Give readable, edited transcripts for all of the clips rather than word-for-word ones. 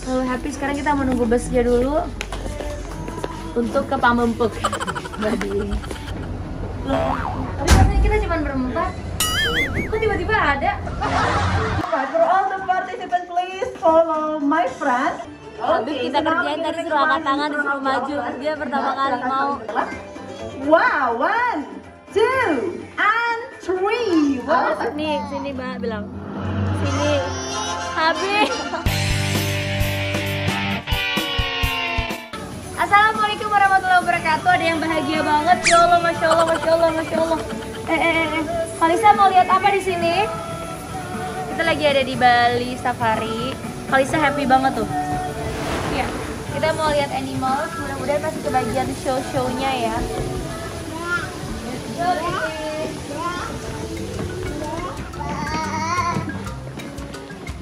Happy, sekarang kita menunggu busnya dulu untuk ke Pamempek. Loh, tapi katanya kita cuma berempat. Kok tiba-tiba ada? For all the participants, please follow my friend. Habis kita kerjain tadi suruh angkat tangan, disuruh maju. Dia pertama kali mau. Wow, 1, 2, and 3. Wow. Nih, sini Mbak bilang. Sini. Habis. Assalamualaikum warahmatullahi wabarakatuh. Ada yang bahagia banget. Ya Allah, masya Allah, masya Allah, masya Allah. Kalisa mau lihat apa di sini? Kita lagi ada di Bali Safari. Kalisa happy banget tuh. Ya, kita mau lihat animals. Mudah-mudahan masih kebagian show-shownya ya.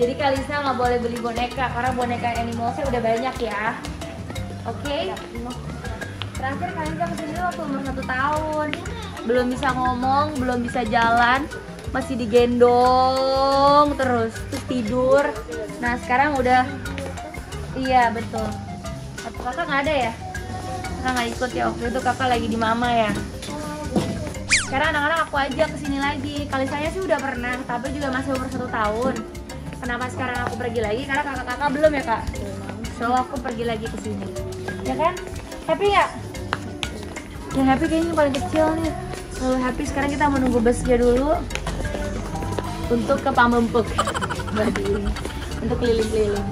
Jadi Kalisa nggak boleh beli boneka karena boneka animalsnya udah banyak ya. Oke. Terakhir Kalisa kesini waktu umur 1 tahun. Belum bisa ngomong, belum bisa jalan, masih digendong terus tidur. Nah sekarang udah, iya betul. Atau kakak nggak ada ya? Kakak nggak ikut ya, waktu itu kakak lagi di mama ya. Sekarang anak-anak aku ajak kesini lagi. Kalisanya sih udah pernah, tapi juga masih umur 1 tahun. Kenapa sekarang aku pergi lagi? Karena kakak-kakak belum ya kak. So aku pergi lagi kesini. Ya kan? Happy nggak? Yang happy kayaknya yang paling kecil nih. Happy, sekarang kita menunggu busnya dulu untuk ke Pamempek. Untuk keliling-keliling.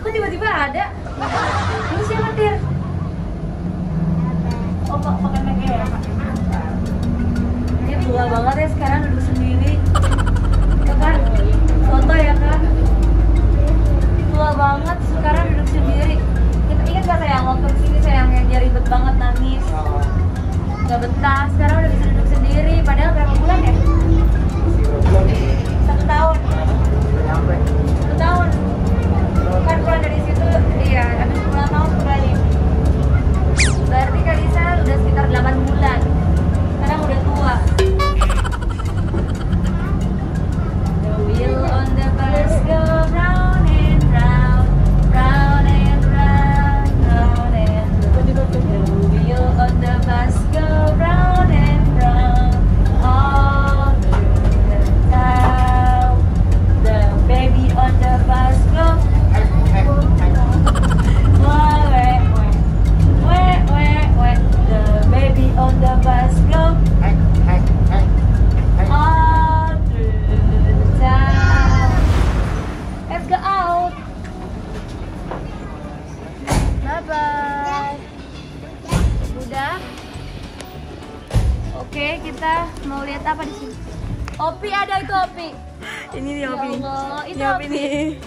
Kok tiba-tiba ada? Ini siapa Tir? Oh pakai make ya? Dia tua banget ya sekarang duduk sendiri. Ya kan? Foto ya kan? Tua banget sekarang duduk sendiri. Kita ingat gak sayang waktu kesini sayang yang dia ribet banget nangis. Gak betah, sekarang udah bisa duduk sendiri. Padahal berapa bulan ya? 1 tahun. 1 tahun. Kan pulang dari situ, iya, habis pulang tahun kembali. Berarti Kalisa udah sekitar 8 bulan. Sekarang udah tua. The wheel on the bus go round and round, round and round, round and round. The wheel on the bus go round and round, all through the town. The baby on the bus go. The baby on the bus go all through the town. Let's go out. Bye bye. Udah. Oke, kita mau lihat apa di sini? Opi ada itu Opi. Ini nih Opi. Ya Allah, itu Ini Opi nih.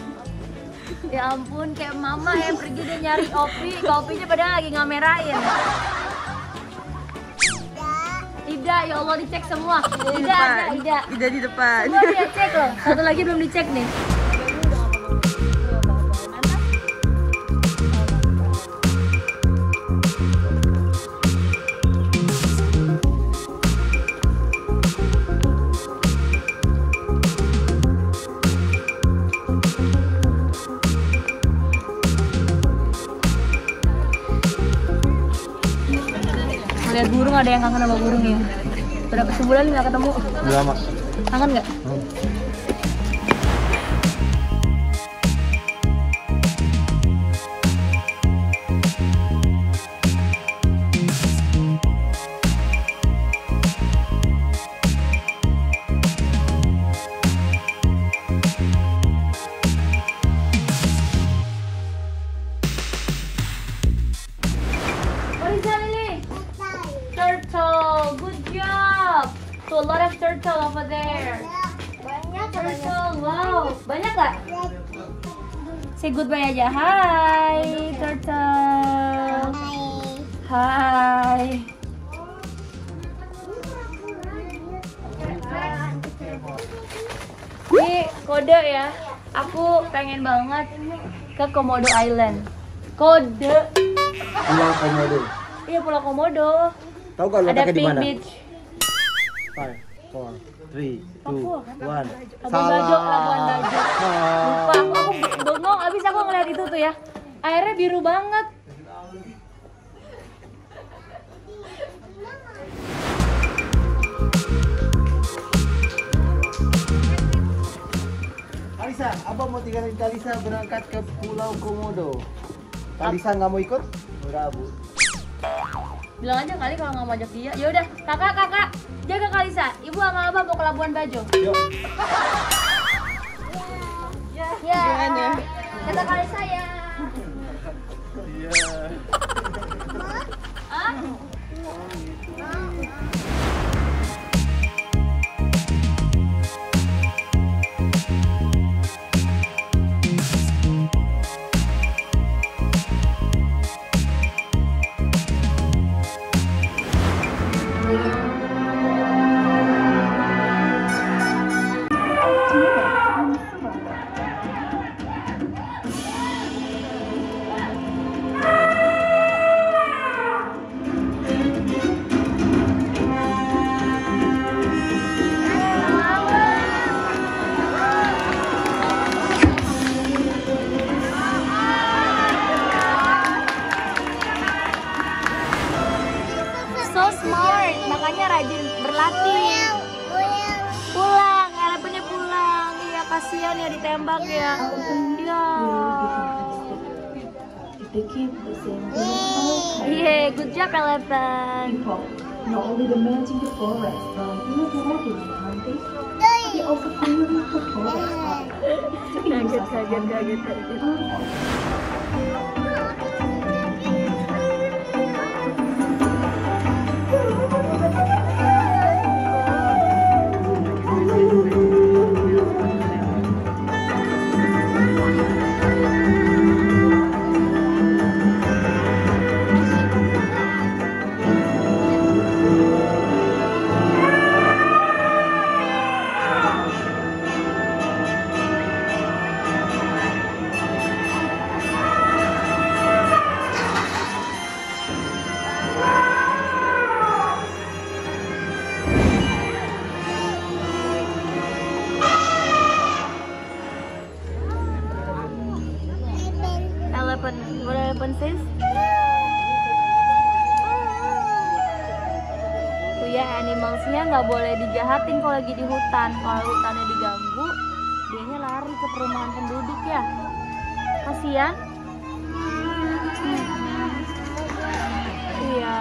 Ya ampun, kayak mama yang pergi dia nyari Opi, Opinya padahal lagi ngamerain. Ida, ya Allah dicek semua. Ida ada, Ida. Ida di depan. Semua dia cek loh. Satu lagi belum dicek nih. Lihat burung, ada yang kangen sama burung ya. Berapa sebulan nggak ketemu? Udah lama. Kangen nggak? What is that, Lily? Turtle, good job. So a lot of turtle over there. Banyak Turtle, wow. Banyak nggak? Say goodbye aja. Hi, turtle. Hi. Kode ya. Aku pengen banget ke Komodo Island. Kode. Pulau Komodo. Iya, Pulau Komodo. Tahu kalau Ada letaknya di Pink mana? Beach. 5, 4, 3, 2, 1. Labuan Bajo, Labuan Bajo. Lupa, aku bengong abis aku ngeliat itu tuh ya. Airnya biru banget. Kalisa, Abang mau tinggalin Kalisa berangkat ke Pulau Komodo. Kalisa nggak mau ikut? Enggak, Bu. Bilang aja kali kalau nggak mau ajak dia. Ya udah, kakak, jaga Kalisa. Ibu sama abah mau ke Labuan Bajo. Yuk. Ya. Kata Kalisa ya. Iya. Ah? So smart, makanya rajin berlatih. Pulang, harapannya pulang. Iya, kasihan ya ditembak ya. Iya. Iya, good job Eleven. Not only the managing the forest, but interacting with hunting, they also clearly the forest. Kaget. What happened sis? Tuh ya, animalsnya nggak boleh dijahatin kalau lagi di hutan. Kalau hutannya diganggu, dianya lari ke perumahan penduduk ya. Kasian. Iya.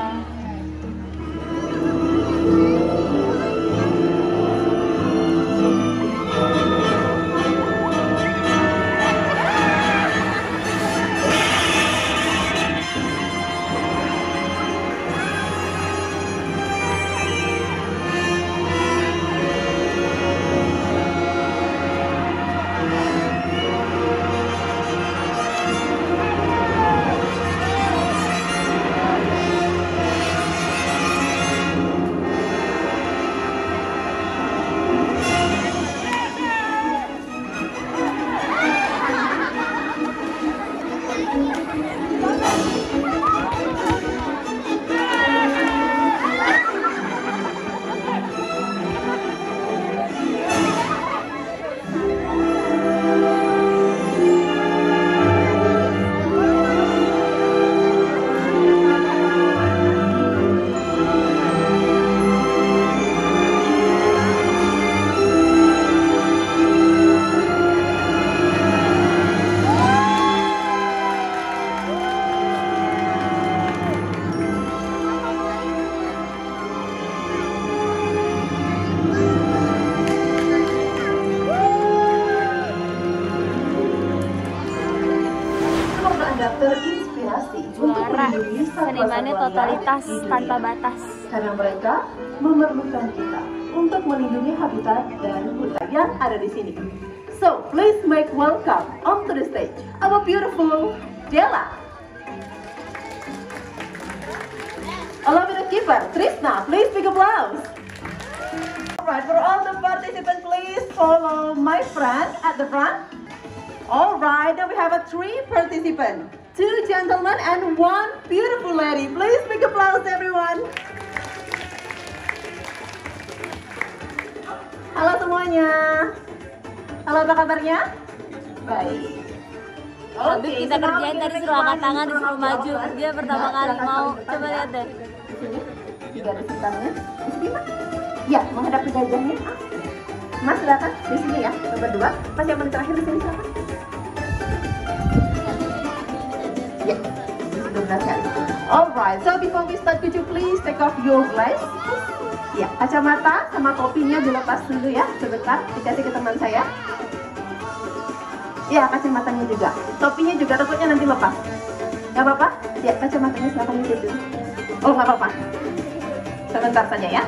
terinspirasi untuk Juara melindungi senimannya satwa-satwa totalitas liar di tanpa dunia. batas. Karena mereka memerlukan kita untuk melindungi habitat dan hutan yang ada di sini. So, please make welcome onto the stage our beautiful Della. Along with the keeper, Trisna, please big applause. Alright, for all the participants, please follow my friend at the front. Alright, then we have 3 participants. 2 gentlemen and 1 beautiful lady. Please big applause everyone. Halo semuanya. Halo, apa kabarnya? Baik. Habis kita kerjain tadi suruh angkat tangan, disuruh maju. Dia pertama kali mau. Coba lihat deh. Di garis hitamnya. Di sini, Mas. Ya, menghadap ke gajahnya. Mas, silakan. Di sini ya, kita berdua. Mas yang paling terakhir di sini silakan. Ya, sebentar kali. Alright, so before we start, could you please take off your glass? Ya, kacamata sama topinya dilepas dulu ya, sebentar. Dikasih ke teman saya. Ya, kacamatanya juga. Topinya juga takutnya nanti lepas. Gak apa-apa? Ya, kacamatanya silakan dulu. Oh, gak apa-apa. Sebentar saja ya.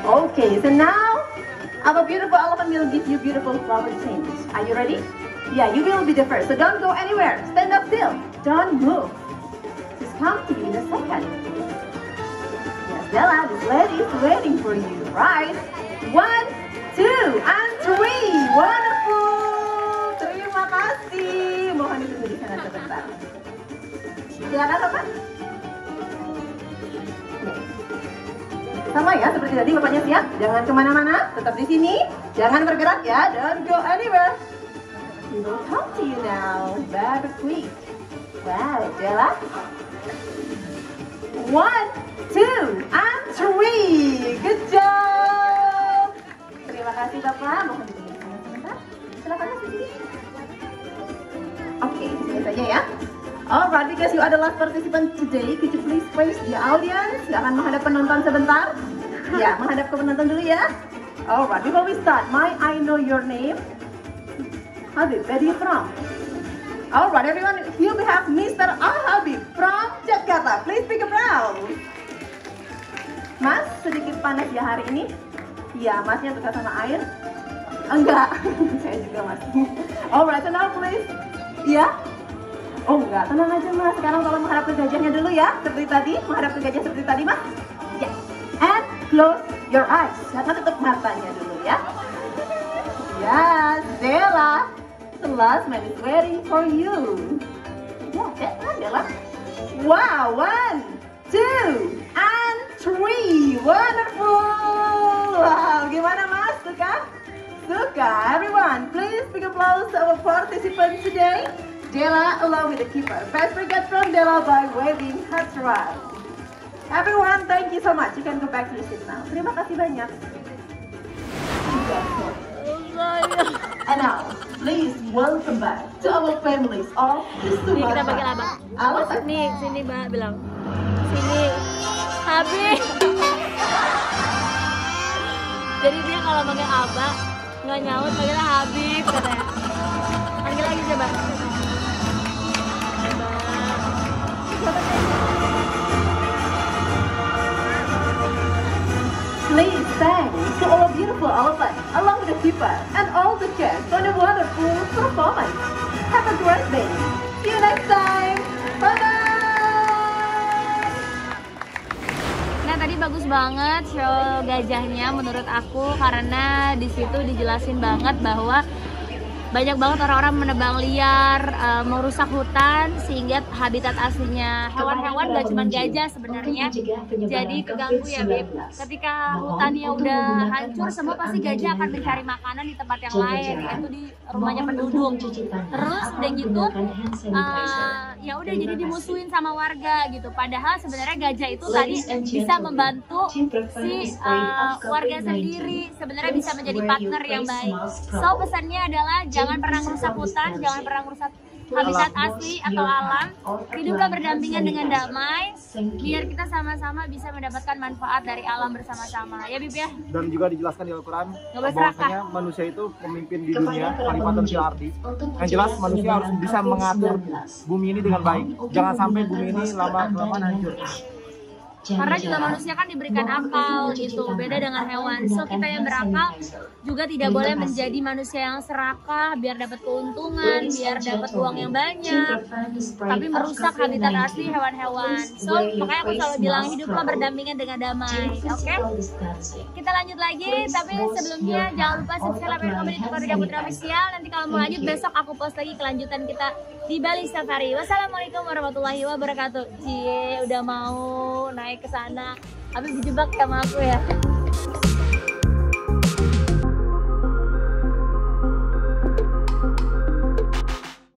Okay, so now our beautiful elephant will give you beautiful flower change. Are you ready? Yeah, you will be the first. So don't go anywhere. Stand up still. Don't move. Just come to you in a second. Yes, Bella, this lady is waiting for you. Right? 1, 2, and 3. Wonderful. Terima kasih. Mohon ditunggu di sana sebentar. Silakan, Bapak. Sama ya, seperti tadi Bapaknya siap. Jangan kemana-mana, tetap di sini. Jangan bergerak ya. Don't go anywhere. We will come to you now. Very quick. Wow, Bella. 1, 2, and 3. Good job. Terima kasih Bapak. Mohon ditunggu di sana sebentar. Silakan Mas di sini. Oke, di sini saja ya. Alright, because you are the last participant today, could you please face the audience? Silakan menghadap penonton sebentar. Ya, menghadap ke penonton dulu ya. Alright, before we start, I know your name. Habib, where are you from? Alright, everyone, here we have Mr. Al-Habib from Jakarta. Please pick a brow. Mas, sedikit panas ya hari ini? Ya, Masnya suka sama air? Enggak, saya juga Mas. Alright, so now please. Ya? Oh enggak, tenang aja Mas. Sekarang tolong menghadap ke gajahnya dulu ya. Seperti tadi, menghadap ke gajah seperti tadi Mas. Ya. And close your eyes. Jangan tutup matanya dulu ya. Yes, Bella. The last man is waiting for you. Ya, Bella. Wow, 1, 2, and 3. Wonderful. Wow, gimana Mas? Suka? Suka. Everyone, please big applause to our participants today. Della along with the keeper. Best forget from Della by waving her right. Everyone, thank you so much. You can go back to your seat now. Terima kasih banyak. And now, please welcome back to our families of the Nih kita bagi Sumatra. laba. Alasan Nih, sini Mbak bilang. Sini. Habis. Jadi dia kalau manggil Abah nggak nyaut, manggilnya Habib katanya. Panggil lagi coba. please thank to all beautiful elephants, along with the keeper and all the guests for the wonderful performance. Have a great day. See you next time. Bye-bye. Nah tadi bagus banget show gajahnya menurut aku, karena di situ dijelasin banget bahwa banyak banget orang-orang menebang liar, merusak hutan sehingga habitat aslinya hewan-hewan gak cuma gajah sebenarnya jadi keganggu ya Beb. Ketika hutannya udah hancur, semua pasti gajah akan mencari makanan di tempat yang lain, yaitu di rumahnya penduduk. Terus udah gitu ya udah jadi dimusuhin sama warga gitu. Padahal sebenarnya gajah itu tadi bisa membantu si warga sendiri, sebenarnya bisa menjadi partner yang baik. So pesannya adalah jangan pernah merusak hutan, jangan pernah merusak habitat asli atau alam. Hiduplah berdampingan dengan damai, biar kita sama-sama bisa mendapatkan manfaat dari alam bersama-sama. Ya Bib ya? Dan juga dijelaskan di Al-Quran boleh bahwasanya manusia itu pemimpin di dunia, khalifatul fil ardi. Yang jelas manusia harus bisa mengatur bumi ini dengan baik. Jangan sampai bumi ini lama-kelamaan hancur. Karena juga manusia kan diberikan akal gitu, beda dengan hewan. So kita yang berakal juga tidak boleh menjadi manusia yang serakah biar dapat keuntungan, biar dapat uang yang banyak, tapi merusak habitat asli hewan-hewan. So makanya aku selalu bilang hiduplah berdampingan dengan damai. Oke? Kita lanjut lagi, tapi sebelumnya jangan lupa subscribe dan komen di Rika Putra Official. Nanti kalau mau lanjut besok aku post lagi kelanjutan kita di Bali Safari. Wassalamualaikum warahmatullahi wabarakatuh. Cie, udah mau naik ke sana, habis dijebak sama aku ya.